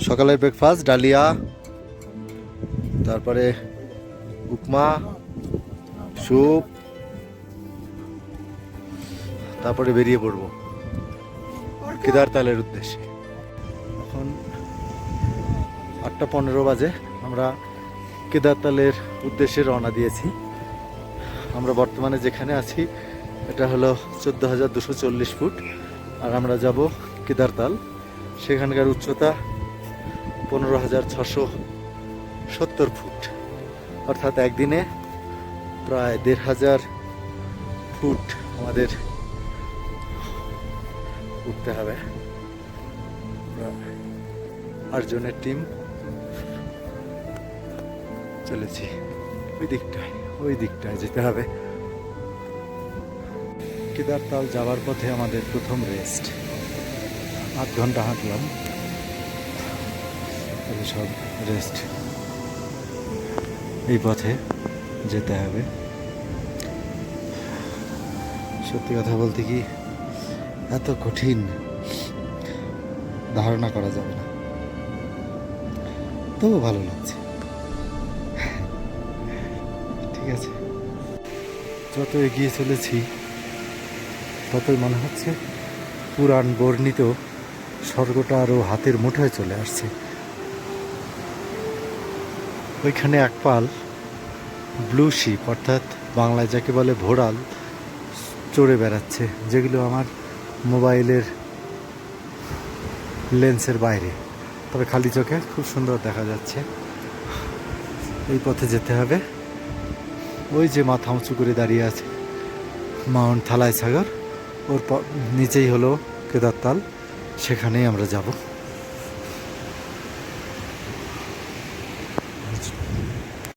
সকালের breakfast dahlia, তারপরে উপমা, স্যুপ, তারপরে বেরিয়ে পড়বো কেদারতালের উদ্দেশ্যে। এখন 8:15 বাজে। আমরা কেদারতালের উদ্দেশ্যে রওনা দিয়েছি। আমরা বর্তমানে যেখানে আছি এটা হলো 14,240 ফুট, আর আমরা যাব কেদারতাল। সেখানকার উচ্চতা 15,670 ফুট, অর্থাৎ একদিনে প্রায় 1,500 ফুট আমাদের উঠতে হবে। 8 জনের টিম চলেছি। ওই দিকটায় যেতে হবে। কেদারতাল যাওয়ার পথে আমাদের প্রথম রেস্ট। 8 ঘন্টা হাঁটলাম, সব রেস্ট। এই পথে যেতে হবে। সত্যি কথা বলতে কি এত কঠিন ধারণা করা যাবে না, তবু ভালো লাগছে। ঠিক আছে, যত এগিয়ে চলেছি ততই মনে হচ্ছে পুরাণ বর্ণিত স্বর্গটা আরও হাতের মুঠোয় চলে আসছে। ওইখানে এক পাল ব্লু শিপ, অর্থাৎ বাংলায় যাকে বলে ভোড়াল, চড়ে বেড়াচ্ছে, যেগুলো আমার মোবাইলের লেন্সের বাইরে, তবে খালি চোখে খুব সুন্দর দেখা যাচ্ছে। এই পথে যেতে হবে। ওই যে মাথা উঁচু করে দাঁড়িয়ে আছে মাউন্ট থালাই সাগর, ওর নিচেই হলো কেদারতাল, সেখানেই আমরা যাব।